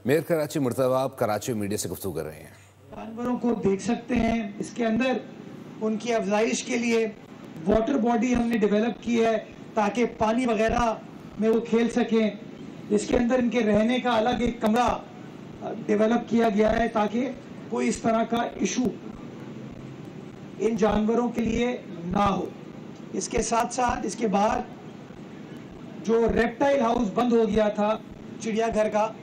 Mayor Karachi Murtaza आप Karachi media से गुफ्तगू कर रहे हैं। जानवरों को देख सकते हैं। इसके अंदर उनकी अफजाइश के लिए वाटर बॉडी हमने डेवलप की है ताकि पानी वगैरह में वो खेल सकें। इसके अंदर इनके रहने का अलग एक कमरा डेवलप किया गया है ताकि कोई इस तरह का इशू इन जानवरों के लिए ना हो। इसके साथ साथ इसके बाद जो रेप्टाइल हाउस बंद हो गया था चिड़ियाघर का,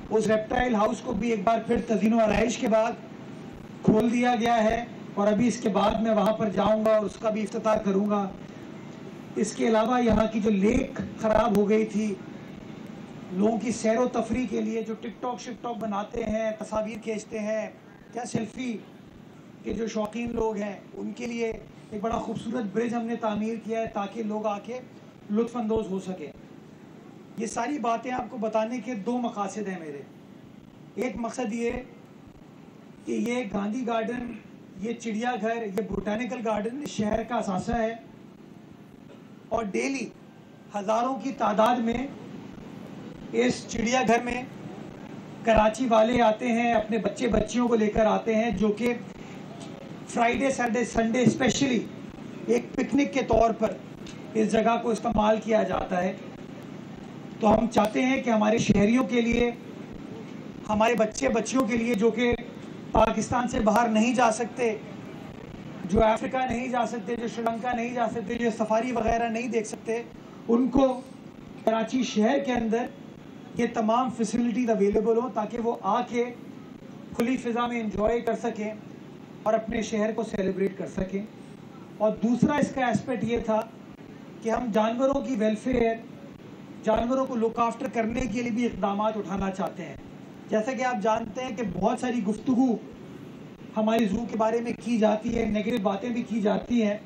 उस रेप्टाइल हाउस को भी एक बार फिर तज़ीनो आराइश के बाद खोल दिया गया है और अभी इसके बाद मैं वहाँ पर जाऊँगा और उसका भी इफ्तिताह करूँगा। इसके अलावा यहाँ की जो लेक ख़राब हो गई थी, लोगों की सैर व तफरी के लिए जो टिकटॉक शिकटॉक बनाते हैं, तस्वीर खींचते हैं, क्या सेल्फी के जो शौकीन लोग हैं उनके लिए एक बड़ा खूबसूरत ब्रिज हमने तामीर किया है ताकि लोग आके लुत्फ़अंदोज़ हो सकें। ये सारी बातें आपको बताने के दो मकासद हैं मेरे। एक मकसद ये कि ये गांधी गार्डन, ये चिड़ियाघर, ये बोटानिकल गार्डन इस शहर का असासा है और डेली हज़ारों की तादाद में इस चिड़ियाघर में कराची वाले आते हैं, अपने बच्चे बच्चियों को लेकर आते हैं, जो कि फ्राइडे सैटरडे संडे स्पेशली एक पिकनिक के तौर पर इस जगह को इस्तेमाल किया जाता है। तो हम चाहते हैं कि हमारे शहरियों के लिए, हमारे बच्चे बच्चियों के लिए जो कि पाकिस्तान से बाहर नहीं जा सकते, जो अफ्रीका नहीं जा सकते, जो श्रीलंका नहीं जा सकते, जो सफारी वगैरह नहीं देख सकते, उनको कराची शहर के अंदर ये तमाम फैसिलिटीज़ अवेलेबल हो ताकि वो आके खुली फ़िज़ा में इंजॉय कर सकें और अपने शहर को सेलिब्रेट कर सकें। और दूसरा इसका एस्पेक्ट ये था कि हम जानवरों की वेलफेयर, जानवरों को लुक आफ्टर करने के लिए भी इक़दाम उठाना चाहते हैं। जैसा कि आप जानते हैं कि बहुत सारी गुफ्तगू हमारी ज़ू के बारे में की जाती है, नेगेटिव बातें भी की जाती हैं।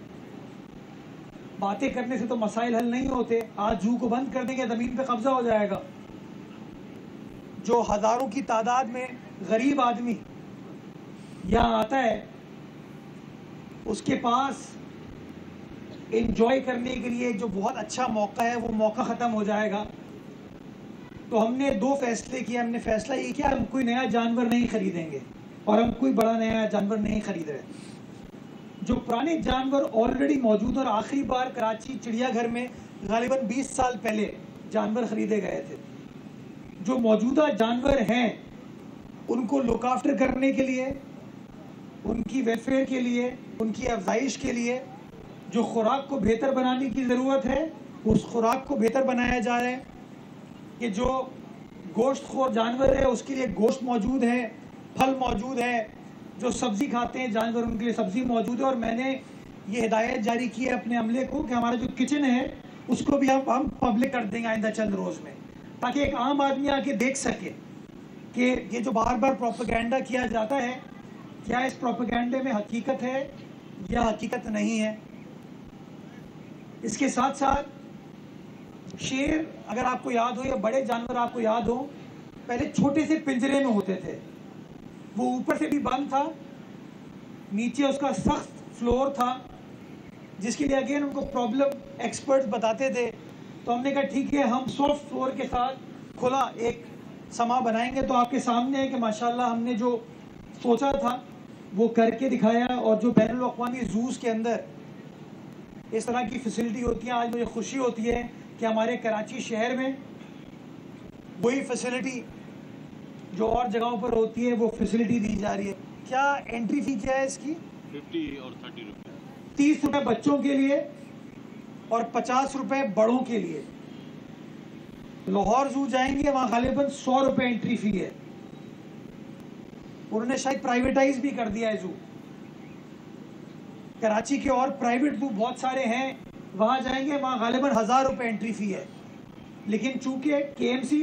बातें करने से तो मसाइल हल नहीं होते। आज ज़ू को बंद कर देंगे, ज़मीन पे कब्ज़ा हो जाएगा। जो हज़ारों की तादाद में गरीब आदमी यहाँ आता है, उसके पास एंजॉय करने के लिए जो बहुत अच्छा मौका है, वो मौका ख़त्म हो जाएगा। तो हमने दो फैसले किए। हमने फैसला ये किया, हम कोई नया जानवर नहीं ख़रीदेंगे और हम कोई बड़ा नया जानवर नहीं ख़रीद रहे। जो पुराने जानवर ऑलरेडी मौजूद, और आखिरी बार कराची चिड़ियाघर में गालिबन 20 साल पहले जानवर ख़रीदे गए थे। जो मौजूदा जानवर हैं उनको लुक आफ्टर करने के लिए, उनकी वेलफेयर के लिए, उनकी अफजाइश के लिए जो खुराक को बेहतर बनाने की ज़रूरत है, उस खुराक को बेहतर बनाया जा रहा है। कि जो गोश्त खोर जानवर है उसके लिए गोश्त मौजूद है, फल मौजूद है, जो सब्ज़ी खाते हैं जानवर उनके लिए सब्ज़ी मौजूद है। और मैंने ये हिदायत जारी की है अपने अमले को कि हमारा जो किचन है उसको भी हम पब्लिक कर देंगे आइंदा चंद रोज़ में, ताकि एक आम आदमी आके देख सके कि ये जो बार बार प्रोपेगेंडा किया जाता है, क्या इस प्रोपेगेंडे में हकीकत है या हकीकत नहीं है। इसके साथ साथ शेर, अगर आपको याद हो, या बड़े जानवर आपको याद हो, पहले छोटे से पिंजरे में होते थे। वो ऊपर से भी बंद था, नीचे उसका सख्त फ्लोर था, जिसके लिए अगेन उनको प्रॉब्लम एक्सपर्ट्स बताते थे। तो हमने कहा ठीक है, हम सॉफ्ट फ्लोर के साथ खुला एक समा बनाएंगे। तो आपके सामने है कि माशाल्लाह हमने जो सोचा था वो करके दिखाया। और जो बैनुल अक़वामी ज़ूज़ के अंदर इस तरह की फैसिलिटी होती है, आज मुझे खुशी होती है कि हमारे कराची शहर में वही फैसिलिटी जो और जगहों पर होती है वो फैसिलिटी दी जा रही है। क्या एंट्री फ़ी क्या है इसकी? 50 और 30 रुपये। 30 रुपये बच्चों के लिए और 50 रुपये बड़ों के लिए। लाहौर ज़ू जाएंगे, वहाँ गालिबन 100 रुपये एंट्री फ़ी है। उन्होंने शायद प्राइवेटाइज भी कर दिया है ज़ू। कराची के और प्राइवेट ज़ू बहुत सारे हैं, वहाँ जाएंगे, वहाँ गालिबन 1000 रुपये एंट्री फ़ी है। लेकिन चूँकि KMC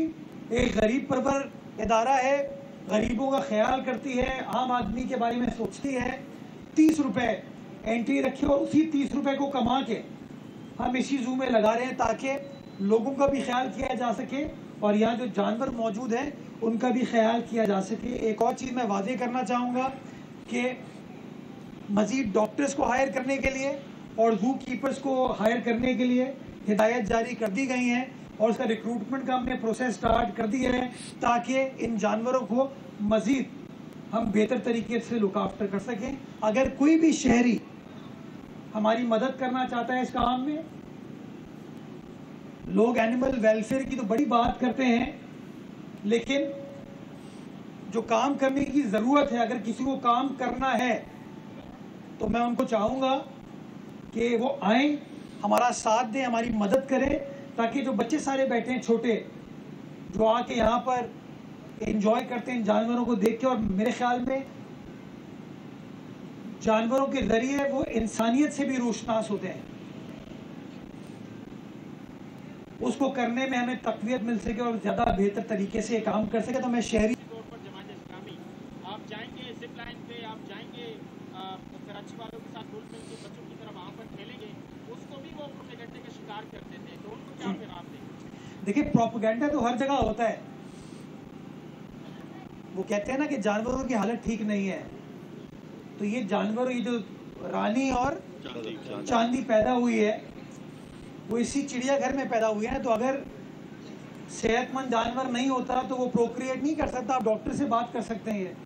एक गरीब परवर इदारा है, गरीबों का ख्याल करती है, आम आदमी के बारे में सोचती है, 30 रुपये एंट्री रखी और उसी 30 रुपये को कमा के हम इसी ज़ू में लगा रहे हैं ताकि लोगों का भी ख्याल किया जा सके और यहाँ जो जानवर मौजूद हैं उनका भी ख्याल किया जा सके। एक और चीज़ मैं वादे करना चाहूँगा कि मज़ीद डॉक्टर्स को हायर करने के लिए और ज़ू कीपर्स को हायर करने के लिए हिदायत जारी कर दी गई हैं और उसका रिक्रूटमेंट का हमने प्रोसेस स्टार्ट कर दिया है ताकि इन जानवरों को मजीद हम बेहतर तरीके से लुक आफ्टर कर सकें। अगर कोई भी शहरी हमारी मदद करना चाहता है इस काम में, लोग एनिमल वेलफेयर की तो बड़ी बात करते हैं, लेकिन जो काम करने की ज़रूरत है, अगर किसी को काम करना है तो मैं उनको चाहूँगा कि वो आए, हमारा साथ दें, हमारी मदद करें, ताकि जो बच्चे सारे बैठे हैं छोटे, जो आके यहाँ पर एंजॉय करते हैं जानवरों को देख के, और मेरे ख्याल में जानवरों के ज़रिए वो इंसानियत से भी रोशनास होते हैं, उसको करने में हमें तक़वियत मिल सके और ज़्यादा बेहतर तरीके से काम कर सके। तो मैं शहरी आप जाएंगे जिप लाइन पे, आप जाएंगे कराची वालों के साथ रूल के बच्चों की तरफ वहाँ पर खेलेंगे, उसको भी वो प्रोपेगेंडा का शिकार करते थे, तो उनको क्या पैगाम देंगे? देखिए, प्रोपेगेंडा तो हर जगह होता है। वो कहते हैं ना कि जानवरों की हालत ठीक नहीं है, तो ये जानवर, ये जो रानी और चांदी पैदा हुई है, वो इसी चिड़ियाघर में पैदा हुई है। तो अगर सेहतमंद जानवर नहीं होता तो वो प्रोक्रिएट नहीं कर सकता। आप डॉक्टर से बात कर सकते हैं,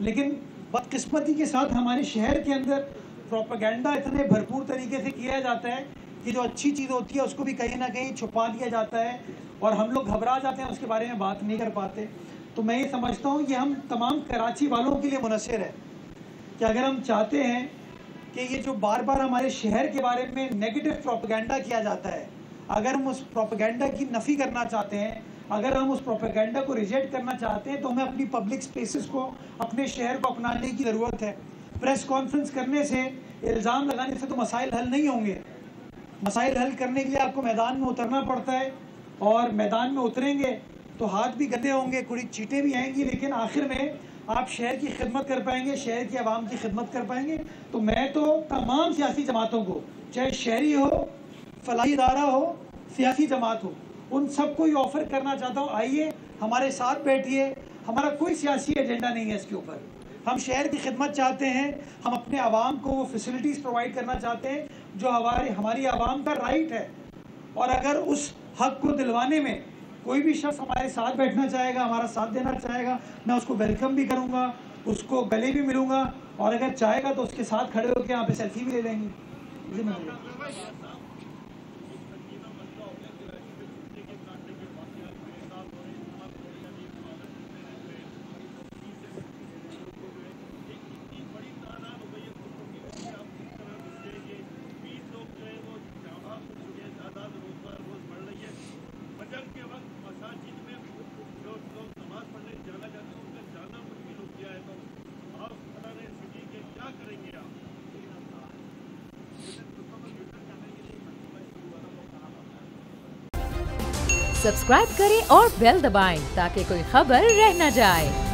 लेकिन बदकिस्मती के साथ हमारे शहर के अंदर प्रोपेगेंडा इतने भरपूर तरीके से किया जाता है कि जो अच्छी चीज़ होती है उसको भी कहीं ना कहीं छुपा दिया जाता है और हम लोग घबरा जाते हैं, उसके बारे में बात नहीं कर पाते। तो मैं ये समझता हूँ कि हम तमाम कराची वालों के लिए मुनस्सिर है कि अगर हम चाहते हैं कि ये जो बार बार हमारे शहर के बारे में नेगेटिव प्रोपेगेंडा किया जाता है, अगर हम उस प्रोपेगेंडा की नफ़ी करना चाहते हैं, अगर हम उस प्रोपेगेंडा को रिजेक्ट करना चाहते हैं, तो हमें अपनी पब्लिक स्पेसेस को, अपने शहर को अपनाने की ज़रूरत है। प्रेस कॉन्फ्रेंस करने से, इल्ज़ाम लगाने से तो मसाइल हल नहीं होंगे। मसाइल हल करने के लिए आपको मैदान में उतरना पड़ता है, और मैदान में उतरेंगे तो हाथ भी गंदे होंगे, कुछ चीटें भी आएंगी, लेकिन आखिर में आप शहर की खिदमत कर पाएंगे, शहर की आवाम की खिदमत कर पाएंगे। तो मैं तो तमाम सियासी जमातों को, चाहे शहरी हो, फलाही इदारा हो, सियासी जमात हो, उन सबको ये ऑफ़र करना चाहता हूँ, आइए हमारे साथ बैठिए। हमारा कोई सियासी एजेंडा नहीं है इसके ऊपर, हम शहर की खिदमत चाहते हैं, हम अपने आवाम को वो फैसिलिटीज़ प्रोवाइड करना चाहते हैं जो हमारी आवाम का राइट है। और अगर उस हक को दिलवाने में कोई भी शख्स हमारे साथ बैठना चाहेगा, हमारा साथ देना चाहेगा, मैं उसको वेलकम भी करूँगा, उसको गले भी मिलूँगा, और अगर चाहेगा तो उसके साथ खड़े होकर यहाँ पे सेल्फी भी ले लेंगे। जी मैं सब्सक्राइब करें और बेल दबाएं ताकि कोई खबर रह न जाए।